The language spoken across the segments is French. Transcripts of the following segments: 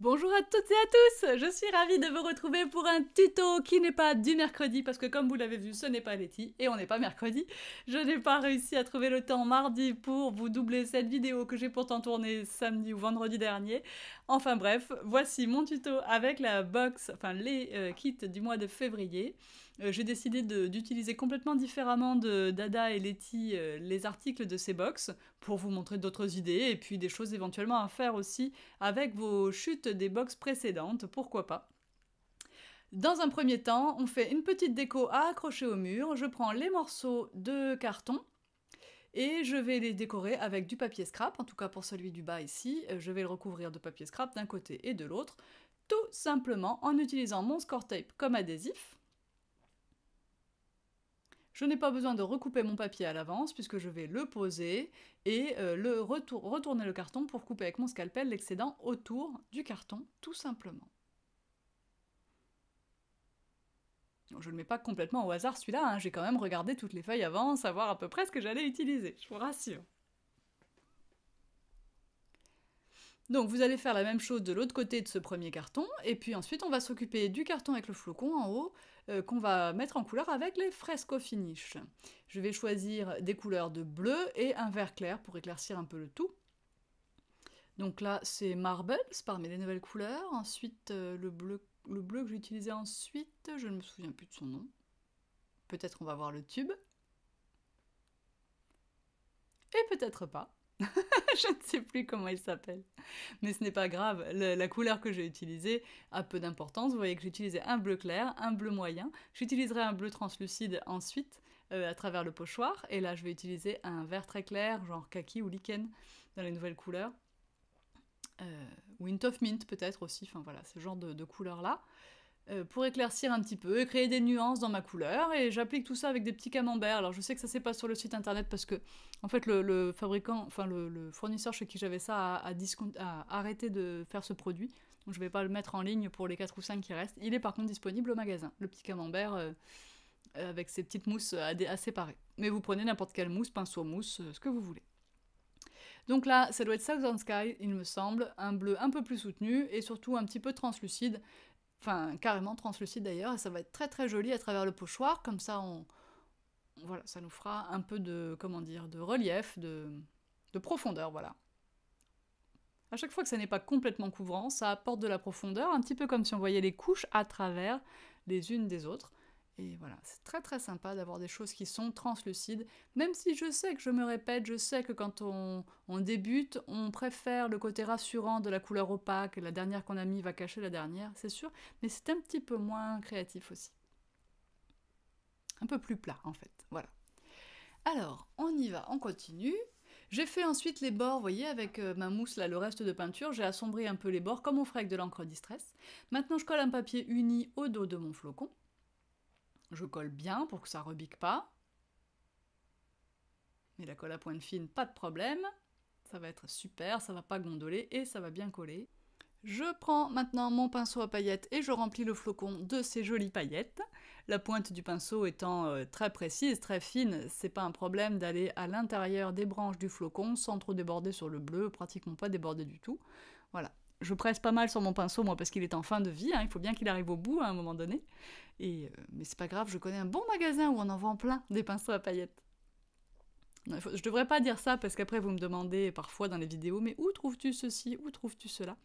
Bonjour à toutes et à tous, je suis ravie de vous retrouver pour un tuto qui n'est pas du mercredi parce que comme vous l'avez vu ce n'est pas Letty et on n'est pas mercredi. Je n'ai pas réussi à trouver le temps mardi pour vous doubler cette vidéo que j'ai pourtant tournée samedi ou vendredi dernier. Enfin bref, voici mon tuto avec la box, enfin les kits du mois de février. J'ai décidé d'utiliser complètement différemment de Dada et Letty les articles de ces box pour vous montrer d'autres idées et puis des choses éventuellement à faire aussi avec vos chutes des box précédentes, pourquoi pas. Dans un premier temps, on fait une petite déco à accrocher au mur. Je prends les morceaux de carton et je vais les décorer avec du papier scrap, en tout cas pour celui du bas ici. Je vais le recouvrir de papier scrap d'un côté et de l'autre, tout simplement en utilisant mon score tape comme adhésif. Je n'ai pas besoin de recouper mon papier à l'avance puisque je vais le poser et retourner le carton pour couper avec mon scalpel l'excédent autour du carton, tout simplement. Je ne le mets pas complètement au hasard celui-là, hein. J'ai quand même regardé toutes les feuilles avant, savoir à peu près ce que j'allais utiliser, je vous rassure. Donc vous allez faire la même chose de l'autre côté de ce premier carton, et puis ensuite on va s'occuper du carton avec le flocon en haut, qu'on va mettre en couleur avec les fresco finish. Je vais choisir des couleurs de bleu et un vert clair pour éclaircir un peu le tout. Donc là c'est Marbles parmi les nouvelles couleurs, ensuite le bleu que j'ai utilisé ensuite, je ne me souviens plus de son nom. Peut-être on va voir le tube. Et peut-être pas. Je ne sais plus comment il s'appelle. Mais ce n'est pas grave, la couleur que j'ai utilisée a peu d'importance. Vous voyez que j'ai utilisé un bleu clair, un bleu moyen. J'utiliserai un bleu translucide ensuite à travers le pochoir. Et là, je vais utiliser un vert très clair, genre kaki ou lichen, dans les nouvelles couleurs. Ou Hint of Mint peut-être aussi, enfin voilà, ce genre de couleurs-là. Pour éclaircir un petit peu et créer des nuances dans ma couleur, et j'applique tout ça avec des petits camemberts. Alors je sais que ça c'est pas sur le site internet parce que en fait le fabricant, enfin le fournisseur chez qui j'avais ça a arrêté de faire ce produit, donc je vais pas le mettre en ligne pour les 4 ou 5 qui restent. Il est par contre disponible au magasin, le petit camembert avec ses petites mousses à séparer. Mais vous prenez n'importe quelle mousse, pinceau mousse, ce que vous voulez. Donc là, ça doit être Southern Sky, il me semble, un bleu un peu plus soutenu et surtout un petit peu translucide. Enfin, carrément translucide d'ailleurs, et ça va être très très joli à travers le pochoir, comme ça voilà, ça nous fera un peu de, comment dire, de relief, de profondeur, voilà. À chaque fois que ça n'est pas complètement couvrant, ça apporte de la profondeur, un petit peu comme si on voyait les couches à travers les unes des autres. Et voilà, c'est très très sympa d'avoir des choses qui sont translucides, même si je sais que je me répète, je sais que quand on débute, on préfère le côté rassurant de la couleur opaque, la dernière qu'on a mis va cacher la dernière, c'est sûr, mais c'est un petit peu moins créatif aussi. Un peu plus plat en fait, voilà. Alors, on y va, on continue. J'ai fait ensuite les bords, vous voyez, avec ma mousse, là, le reste de peinture, j'ai assombri un peu les bords comme on ferait avec de l'encre distress. Maintenant, je colle un papier uni au dos de mon flocon. Je colle bien pour que ça rebique pas. Mais la colle à pointe fine, pas de problème. Ça va être super, ça va pas gondoler et ça va bien coller. Je prends maintenant mon pinceau à paillettes et je remplis le flocon de ces jolies paillettes. La pointe du pinceau étant très précise, très fine, c'est pas un problème d'aller à l'intérieur des branches du flocon sans trop déborder sur le bleu, pratiquement pas déborder du tout. Voilà. Je presse pas mal sur mon pinceau, moi, parce qu'il est en fin de vie, hein, il faut bien qu'il arrive au bout à un moment donné. Mais c'est pas grave, je connais un bon magasin où on en vend plein, des pinceaux à paillettes. Non, je devrais pas dire ça, parce qu'après vous me demandez parfois dans les vidéos, mais où trouves-tu ceci, où trouves-tu cela?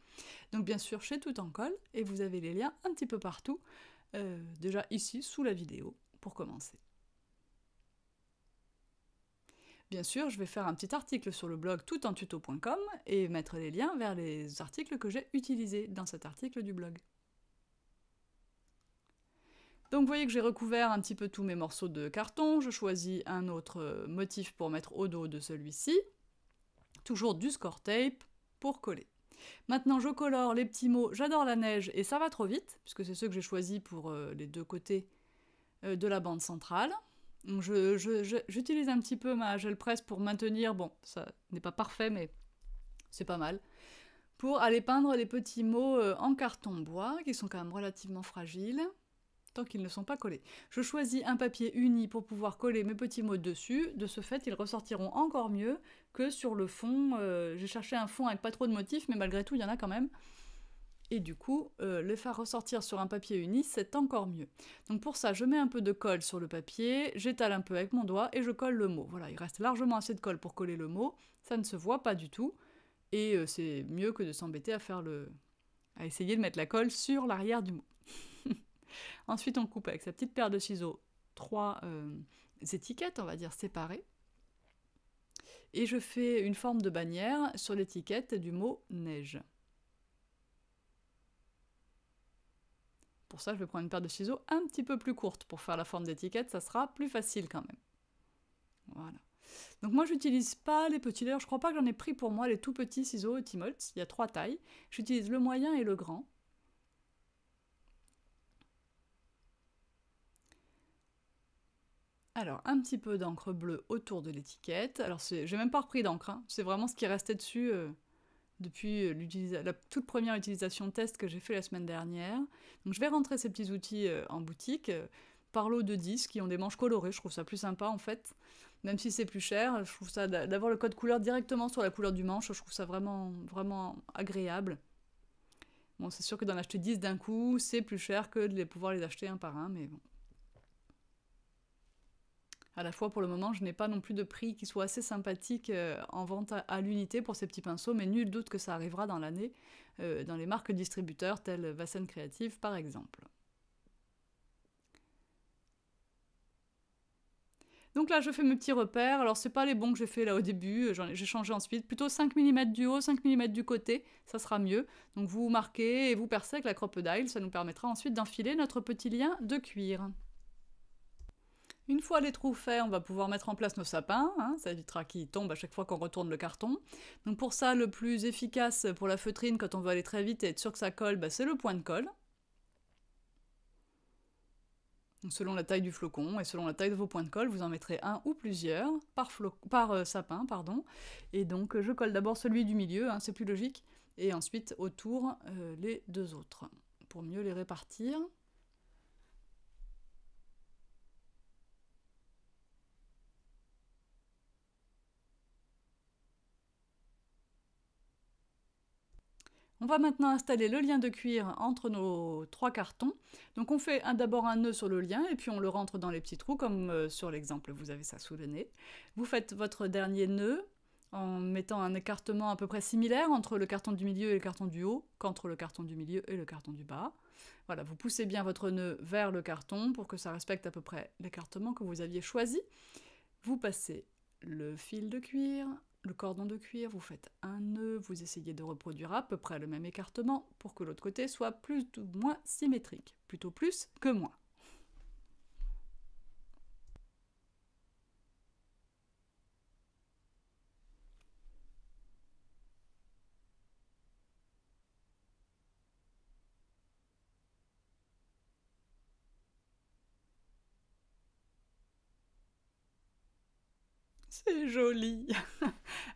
Donc bien sûr, chez Tout en Colle, et vous avez les liens un petit peu partout, déjà ici, sous la vidéo, pour commencer. Bien sûr, je vais faire un petit article sur le blog toutentuto.com et mettre les liens vers les articles que j'ai utilisés dans cet article du blog. Donc vous voyez que j'ai recouvert un petit peu tous mes morceaux de carton, je choisis un autre motif pour mettre au dos de celui-ci, toujours du score tape pour coller. Maintenant je colore les petits mots « J'adore la neige » et « Ça va trop vite », puisque c'est ceux que j'ai choisis pour les deux côtés de la bande centrale. J'utilise un petit peu ma gel presse pour maintenir, bon, ça n'est pas parfait, mais c'est pas mal, pour aller peindre les petits mots en carton bois, qui sont quand même relativement fragiles, tant qu'ils ne sont pas collés. Je choisis un papier uni pour pouvoir coller mes petits mots dessus, de ce fait ils ressortiront encore mieux que sur le fond. J'ai cherché un fond avec pas trop de motifs, mais malgré tout il y en a quand même. Et du coup, les faire ressortir sur un papier uni, c'est encore mieux. Donc pour ça, je mets un peu de colle sur le papier, j'étale un peu avec mon doigt et je colle le mot. Voilà, il reste largement assez de colle pour coller le mot, ça ne se voit pas du tout, et c'est mieux que de s'embêter à essayer de mettre la colle sur l'arrière du mot. Ensuite, on coupe avec sa petite paire de ciseaux 3 étiquettes, on va dire séparées, et je fais une forme de bannière sur l'étiquette du mot neige. Pour ça, je vais prendre une paire de ciseaux un petit peu plus courte pour faire la forme d'étiquette, ça sera plus facile quand même. Voilà. Donc moi, j'utilise pas les petits, d'ailleurs, je crois pas que j'en ai pris pour moi les tout petits ciseaux Timoltz, il y a 3 tailles. J'utilise le moyen et le grand. Alors, un petit peu d'encre bleue autour de l'étiquette. Alors, j'ai même pas repris d'encre, hein. C'est vraiment ce qui restait dessus depuis la toute première utilisation test que j'ai fait la semaine dernière. Donc je vais rentrer ces petits outils en boutique par lot de 10 qui ont des manches colorées, je trouve ça plus sympa en fait. Même si c'est plus cher, je trouve ça d'avoir le code couleur directement sur la couleur du manche, je trouve ça vraiment, vraiment agréable. Bon, c'est sûr que d'en acheter 10 d'un coup, c'est plus cher que de pouvoir les acheter un par un, mais bon. À la fois, pour le moment, je n'ai pas non plus de prix qui soit assez sympathique en vente à l'unité pour ces petits pinceaux, mais nul doute que ça arrivera dans l'année, dans les marques distributeurs telles Vassen Creative par exemple. Donc là, je fais mes petits repères. Alors, c'est pas les bons que j'ai fait là au début, j'ai changé ensuite. Plutôt 5 mm du haut, 5 mm du côté, ça sera mieux. Donc vous marquez et vous percez avec la crocodile, ça nous permettra ensuite d'enfiler notre petit lien de cuir. Une fois les trous faits, on va pouvoir mettre en place nos sapins, hein, ça évitera qu'ils tombent à chaque fois qu'on retourne le carton. Donc pour ça, le plus efficace pour la feutrine quand on veut aller très vite et être sûr que ça colle, bah, c'est le point de colle. Donc selon la taille du flocon et selon la taille de vos points de colle, vous en mettrez un ou plusieurs par sapin. Et donc je colle d'abord celui du milieu, hein, c'est plus logique, et ensuite autour les deux autres, pour mieux les répartir. On va maintenant installer le lien de cuir entre nos 3 cartons. Donc on fait d'abord un nœud sur le lien et puis on le rentre dans les petits trous comme sur l'exemple, vous avez ça sous le nez. Vous faites votre dernier nœud en mettant un écartement à peu près similaire entre le carton du milieu et le carton du haut qu'entre le carton du milieu et le carton du bas. Voilà, vous poussez bien votre nœud vers le carton pour que ça respecte à peu près l'écartement que vous aviez choisi. Vous passez le fil de cuir, le cordon de cuir, vous faites un nœud, vous essayez de reproduire à peu près le même écartement pour que l'autre côté soit plus ou moins symétrique. Plutôt plus que moins. C'est joli.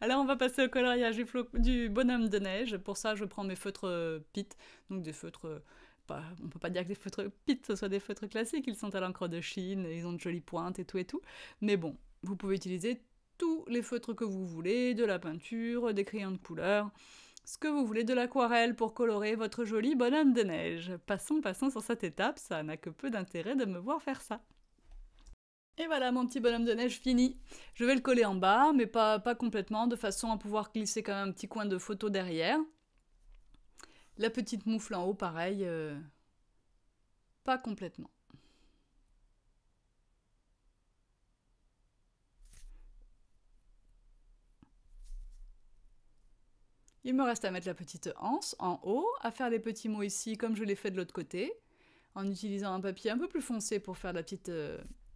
Alors on va passer au coloriage du bonhomme de neige. Pour ça, je prends mes feutres Pitt, donc des feutres... on peut pas dire que les feutres Pitt ce soit des feutres classiques, ils sont à l'encre de Chine, ils ont de jolies pointes et tout. Mais bon, vous pouvez utiliser tous les feutres que vous voulez, de la peinture, des crayons de couleur, ce que vous voulez, de l'aquarelle pour colorer votre joli bonhomme de neige. Passons sur cette étape, ça n'a que peu d'intérêt de me voir faire ça. Et voilà mon petit bonhomme de neige fini. Je vais le coller en bas, mais pas complètement, de façon à pouvoir glisser quand même un petit coin de photo derrière. La petite moufle en haut, pareil, pas complètement. Il me reste à mettre la petite anse en haut, à faire les petits mots ici comme je l'ai fait de l'autre côté, en utilisant un papier un peu plus foncé pour faire la petite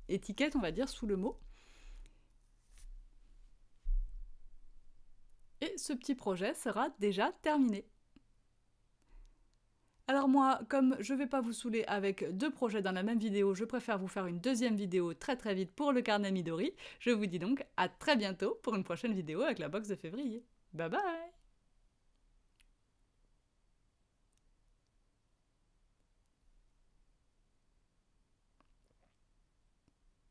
étiquette, on va dire, sous le mot. Et ce petit projet sera déjà terminé. Alors moi, comme je ne vais pas vous saouler avec 2 projets dans la même vidéo, je préfère vous faire une deuxième vidéo très vite pour le carnet Midori. Je vous dis donc à très bientôt pour une prochaine vidéo avec la box de février. Bye bye!